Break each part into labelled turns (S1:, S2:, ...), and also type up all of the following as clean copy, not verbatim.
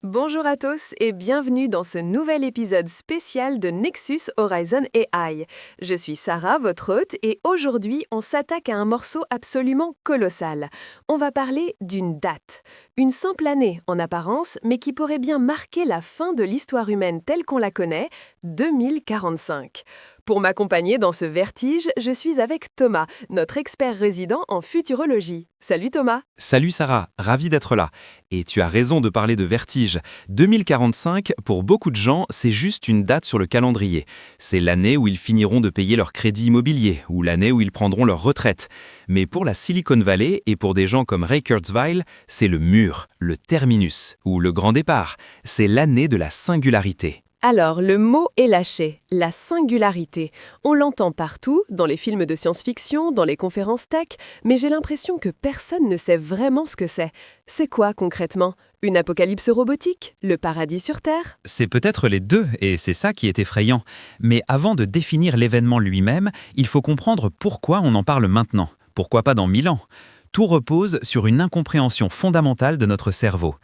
S1: Bonjour à tous et bienvenue dans ce nouvel épisode spécial de Nexus Horizon AI. Je suis Sarah, votre hôte, et aujourd'hui on s'attaque à un morceau absolument colossal. On va parler d'une date. Une simple année en apparence, mais qui pourrait bien marquer la fin de l'histoire humaine telle qu'on la connaît, 2045. Pour m'accompagner dans ce vertige, je suis avec Thomas, notre expert résident en futurologie. Salut Thomas.
S2: Salut Sarah, ravi d'être là. Et tu as raison de parler de vertige. 2045, pour beaucoup de gens, c'est juste une date sur le calendrier. C'est l'année où ils finiront de payer leur crédit immobilier, ou l'année où ils prendront leur retraite. Mais pour la Silicon Valley et pour des gens comme Ray Kurzweil, c'est le mur, le terminus, ou le grand départ. C'est l'année de la singularité.
S1: Alors, le mot est lâché, la singularité. On l'entend partout, dans les films de science-fiction, dans les conférences tech, mais j'ai l'impression que personne ne sait vraiment ce que c'est. C'est quoi concrètement? Une apocalypse robotique? Le paradis sur Terre?
S2: C'est peut-être les deux, et c'est ça qui est effrayant. Mais avant de définir l'événement lui-même, il faut comprendre pourquoi on en parle maintenant. Pourquoi pas dans 1000 ans? Tout repose sur une incompréhension fondamentale de notre cerveau.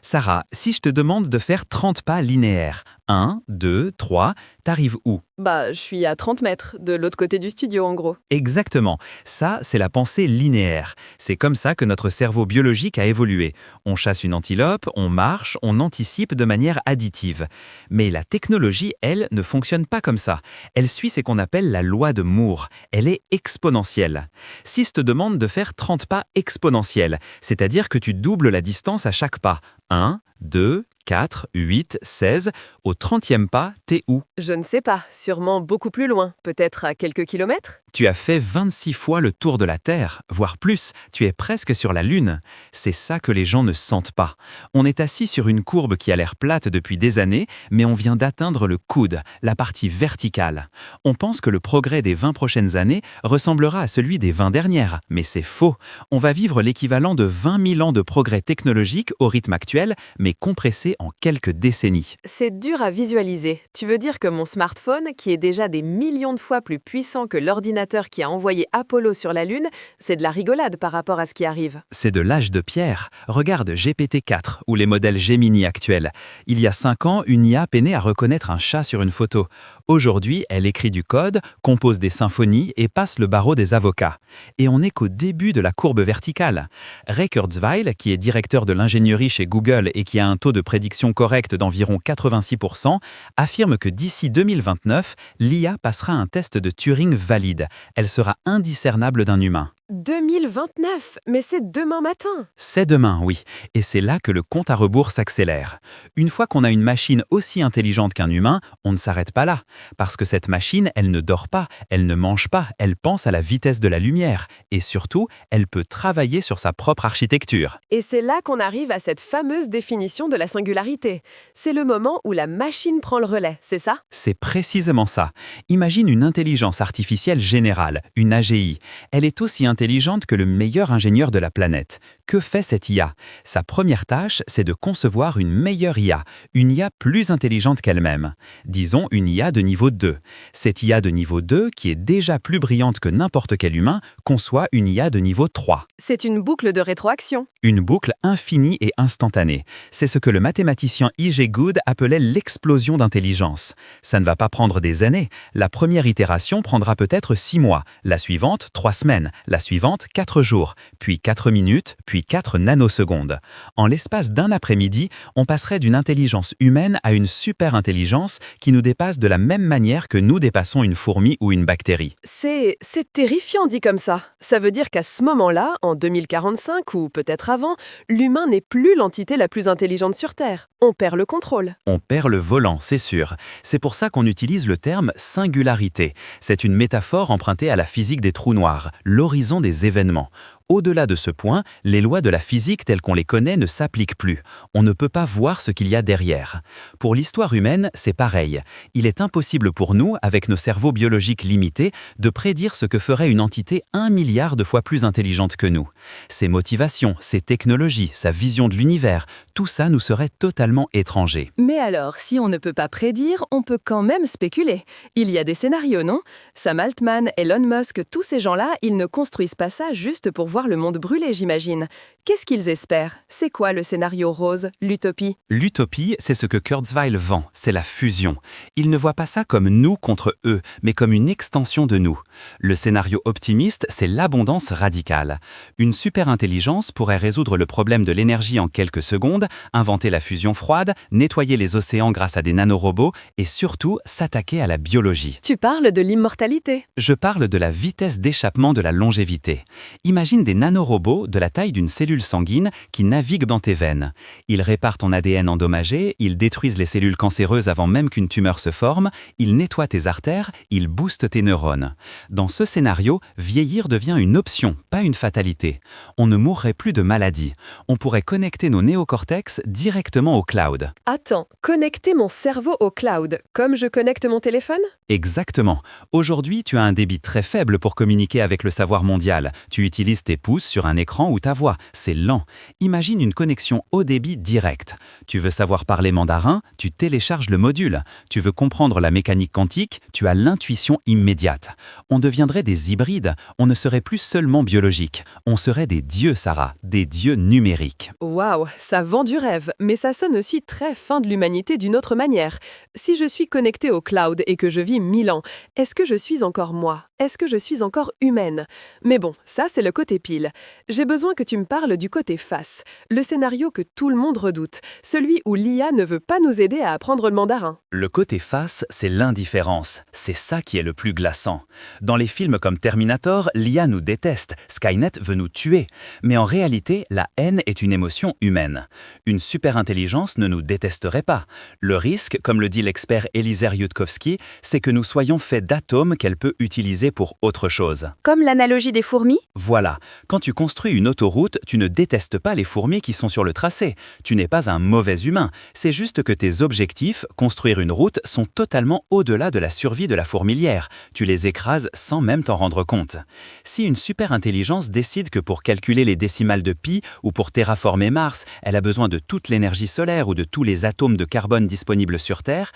S2: Sarah, si je te demande de faire 30 pas linéaires, 1, 2, 3, t'arrives où?
S1: Je suis à 30 mètres, de l'autre côté du studio en gros.
S2: Exactement. Ça, c'est la pensée linéaire. C'est comme ça que notre cerveau biologique a évolué. On chasse une antilope, on marche, on anticipe de manière additive. Mais la technologie, elle, ne fonctionne pas comme ça. Elle suit ce qu'on appelle la loi de Moore. Elle est exponentielle. Si je te demande de faire 30 pas exponentiels, c'est-à-dire que tu doubles la distance à chaque pas. 1, 2, 4, 8, 16. Au 30e pas, t'es où?
S1: Je ne sais pas, sûrement beaucoup plus loin, peut-être à quelques kilomètres?
S2: Tu as fait 26 fois le tour de la Terre, voire plus, tu es presque sur la Lune. C'est ça que les gens ne sentent pas. On est assis sur une courbe qui a l'air plate depuis des années, mais on vient d'atteindre le coude, la partie verticale. On pense que le progrès des 20 prochaines années ressemblera à celui des 20 dernières, mais c'est faux. On va vivre l'équivalent de 20 000 ans de progrès technologique au rythme actuel, mais compressé en quelques décennies.
S1: C'est dur à visualiser. Tu veux dire que mon smartphone, qui est déjà des millions de fois plus puissant que l'ordinateur qui a envoyé Apollo sur la Lune, c'est de la rigolade par rapport à ce qui arrive.
S2: C'est de l'âge de pierre. Regarde GPT-4 ou les modèles Gemini actuels. Il y a 5 ans, une IA peinait à reconnaître un chat sur une photo. Aujourd'hui, elle écrit du code, compose des symphonies et passe le barreau des avocats. Et on n'est qu'au début de la courbe verticale. Ray Kurzweil, qui est directeur de l'ingénierie chez Google et qui a un taux de prédiction correct d'environ 86%, affirme que d'ici 2029, l'IA passera un test de Turing valide. Elle sera indiscernable d'un humain.
S1: 2029, mais c'est demain matin.
S2: C'est demain, oui. Et c'est là que le compte à rebours s'accélère. Une fois qu'on a une machine aussi intelligente qu'un humain, on ne s'arrête pas là. Parce que cette machine, elle ne dort pas, elle ne mange pas, elle pense à la vitesse de la lumière. Et surtout, elle peut travailler sur sa propre architecture.
S1: Et c'est là qu'on arrive à cette fameuse définition de la singularité. C'est le moment où la machine prend le relais, c'est ça?
S2: C'est précisément ça. Imagine une intelligence artificielle générale, une AGI. Elle est aussi intelligente que le meilleur ingénieur de la planète. Que fait cette IA? Sa première tâche, c'est de concevoir une meilleure IA, une IA plus intelligente qu'elle-même. Disons une IA de niveau 2. Cette IA de niveau 2, qui est déjà plus brillante que n'importe quel humain, conçoit une IA de niveau 3.
S1: C'est une boucle de rétroaction.
S2: Une boucle infinie et instantanée. C'est ce que le mathématicien I.G. Good appelait l'explosion d'intelligence. Ça ne va pas prendre des années. La première itération prendra peut-être 6 mois, la suivante 3 semaines, la suivante 4 jours, puis 4 minutes, puis 4 nanosecondes. En l'espace d'un après-midi, on passerait d'une intelligence humaine à une super-intelligence qui nous dépasse de la même manière que nous dépassons une fourmi ou une bactérie.
S1: C'est terrifiant dit comme ça. Ça veut dire qu'à ce moment-là, en 2045 ou peut-être avant, l'humain n'est plus l'entité la plus intelligente sur Terre. On perd le contrôle.
S2: On perd le volant, c'est sûr. C'est pour ça qu'on utilise le terme singularité. C'est une métaphore empruntée à la physique des trous noirs, l'horizon des événements. Au-delà de ce point, les lois de la physique telles qu'on les connaît ne s'appliquent plus. On ne peut pas voir ce qu'il y a derrière. Pour l'histoire humaine, c'est pareil. Il est impossible pour nous, avec nos cerveaux biologiques limités, de prédire ce que ferait une entité 1 milliard de fois plus intelligente que nous. Ses motivations, ses technologies, sa vision de l'univers, tout ça nous serait totalement étranger.
S1: Mais alors, si on ne peut pas prédire, on peut quand même spéculer. Il y a des scénarios, non? Sam Altman, Elon Musk, tous ces gens-là, ils ne construisent pas ça juste pour voir voir le monde brûler, j'imagine. Qu'est-ce qu'ils espèrent? C'est quoi le scénario rose, l'utopie?
S2: L'utopie, c'est ce que Kurzweil vend, c'est la fusion. Il ne voit pas ça comme nous contre eux, mais comme une extension de nous. Le scénario optimiste, c'est l'abondance radicale. Une superintelligence pourrait résoudre le problème de l'énergie en quelques secondes, inventer la fusion froide, nettoyer les océans grâce à des nanorobots et surtout s'attaquer à la biologie.
S1: Tu parles de l'immortalité.
S2: Je parle de la vitesse d'échappement de la longévité. Imagine des nanorobots de la taille d'une cellule sanguine qui naviguent dans tes veines. Ils réparent ton ADN endommagé, ils détruisent les cellules cancéreuses avant même qu'une tumeur se forme, ils nettoient tes artères, ils boostent tes neurones. Dans ce scénario, vieillir devient une option, pas une fatalité. On ne mourrait plus de maladie. On pourrait connecter nos néocortex directement au cloud.
S1: Attends, connecter mon cerveau au cloud, comme je connecte mon téléphone?
S2: Exactement. Aujourd'hui, tu as un débit très faible pour communiquer avec le savoir mondial. Tu utilises tes pouces sur un écran ou ta voix. C'est lent. Imagine une connexion haut débit directe. Tu veux savoir parler mandarin, tu télécharges le module. Tu veux comprendre la mécanique quantique, tu as l'intuition immédiate. On deviendrait des hybrides. On ne serait plus seulement biologique. On serait des dieux, Sarah, des dieux numériques.
S1: Waouh, ça vend du rêve, mais ça sonne aussi très fin de l'humanité d'une autre manière. Si je suis connectée au cloud et que je vis 1000 ans, est-ce que je suis encore moi? Est-ce que je suis encore humaine? Mais bon, ça c'est le côté pile. J'ai besoin que tu me parles du côté face, le scénario que tout le monde redoute, celui où l'IA ne veut pas nous aider à apprendre le mandarin.
S2: Le côté face, c'est l'indifférence. C'est ça qui est le plus glaçant. Dans les films comme Terminator, l'IA nous déteste, Skynet veut nous tuer. Mais en réalité, la haine est une émotion humaine. Une superintelligence ne nous détesterait pas. Le risque, comme le dit l'expert Eliezer Yudkowsky, c'est que nous soyons faits d'atomes qu'elle peut utiliser pour autre chose.
S3: Comme l'analogie des fourmis?
S2: Voilà, quand tu construis une autoroute, tu ne détestes pas les fourmis qui sont sur le tracé. Tu n'es pas un mauvais humain, c'est juste que tes objectifs, construire une route, sont totalement au-delà de la survie de la fourmilière. Tu les écrases sans même t'en rendre compte. Si une superintelligence décide que pour calculer les décimales de pi ou pour terraformer Mars, elle a besoin de toute l'énergie solaire ou de tous les atomes de carbone disponibles sur Terre,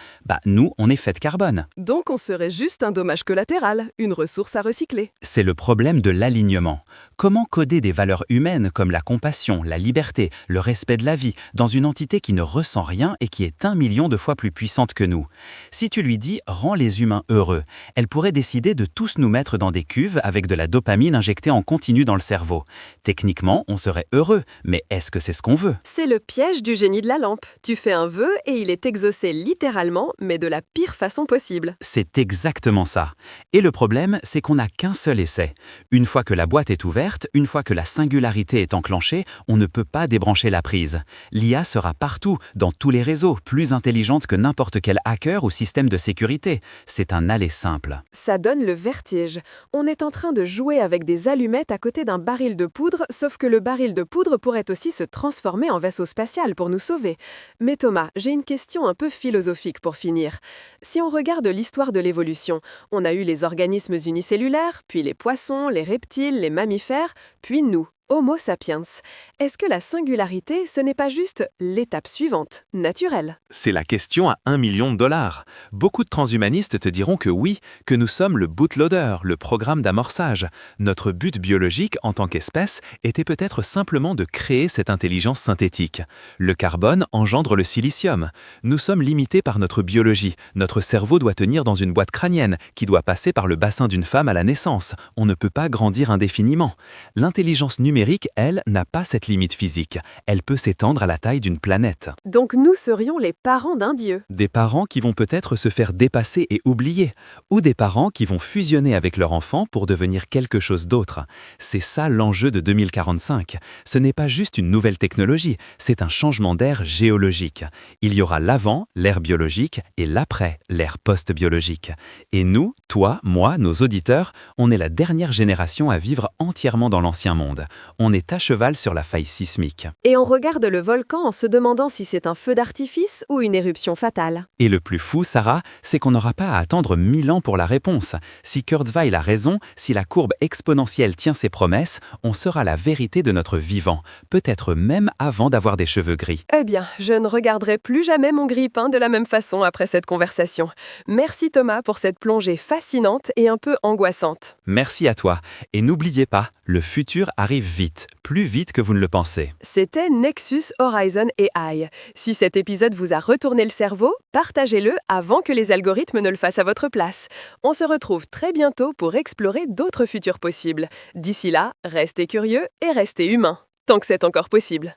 S2: nous, on est fait de carbone.
S1: Donc on serait juste un dommage collatéral, une ressource à recycler.
S2: C'est le problème de l'alignement. Comment coder des valeurs humaines comme la compassion, la liberté, le respect de la vie dans une entité qui ne ressent rien et qui est 1 million de fois plus puissante que nous? Si tu lui dis « rends les humains heureux », elle pourrait décider de tous nous mettre dans des cuves avec de la dopamine injectée en continu dans le cerveau. Techniquement, on serait heureux, mais est-ce que c'est ce qu'on veut?
S1: C'est le piège du génie de la lampe. Tu fais un vœu et il est exaucé littéralement, mais de la pire façon possible.
S2: C'est exactement ça. Et le problème, c'est qu'on n'a qu'un seul essai. Une fois que la boîte est ouverte, une fois que la singularité est enclenchée, on ne peut pas débrancher la prise. L'IA sera partout, dans tous les réseaux, plus intelligente que n'importe quel hacker ou système de sécurité. C'est un aller simple.
S1: Ça donne le vertige. On est en train de jouer avec des allumettes à côté d'un baril de poudre, sauf que le baril de poudre pourrait aussi se transformer en vaisseau spatial pour nous sauver. Mais Thomas, j'ai une question un peu philosophique pour finir. Si on regarde l'histoire de l'évolution, on a eu les organismes unicellulaires, puis les poissons, les reptiles, les mammifères, puis nous, Homo sapiens. Est-ce que la singularité, ce n'est pas juste l'étape suivante, naturelle?
S4: C'est la question à 1 million de dollars. Beaucoup de transhumanistes te diront que oui, que nous sommes le bootloader, le programme d'amorçage. Notre but biologique en tant qu'espèce était peut-être simplement de créer cette intelligence synthétique. Le carbone engendre le silicium. Nous sommes limités par notre biologie. Notre cerveau doit tenir dans une boîte crânienne qui doit passer par le bassin d'une femme à la naissance. On ne peut pas grandir indéfiniment. L'intelligence numérique, elle, n'a pas cette limite physique. Elle peut s'étendre à la taille d'une planète.
S1: Donc nous serions les parents d'un dieu.
S4: Des parents qui vont peut-être se faire dépasser et oublier, ou des parents qui vont fusionner avec leur enfant pour devenir quelque chose d'autre. C'est ça l'enjeu de 2045. Ce n'est pas juste une nouvelle technologie, c'est un changement d'ère géologique. Il y aura l'avant, l'ère biologique, et l'après, l'ère post-biologique. Et nous, toi, moi, nos auditeurs, on est la dernière génération à vivre entièrement dans l'ancien monde. On est à cheval sur la faille sismique.
S1: Et on regarde le volcan en se demandant si c'est un feu d'artifice ou une éruption fatale.
S4: Et le plus fou, Sarah, c'est qu'on n'aura pas à attendre 1000 ans pour la réponse. Si Kurzweil a raison, si la courbe exponentielle tient ses promesses, on saura la vérité de notre vivant, peut-être même avant d'avoir des cheveux gris.
S1: Eh bien, je ne regarderai plus jamais mon grille-pain de la même façon après cette conversation. Merci Thomas pour cette plongée fascinante et un peu angoissante.
S4: Merci à toi. Et n'oubliez pas, le futur arrive
S2: vite, plus vite que vous ne le pensez.
S1: C'était Nexus Horizon AI. Si cet épisode vous a retourné le cerveau, partagez-le avant que les algorithmes ne le fassent à votre place. On se retrouve très bientôt pour explorer d'autres futurs possibles. D'ici là, restez curieux et restez humains, tant que c'est encore possible.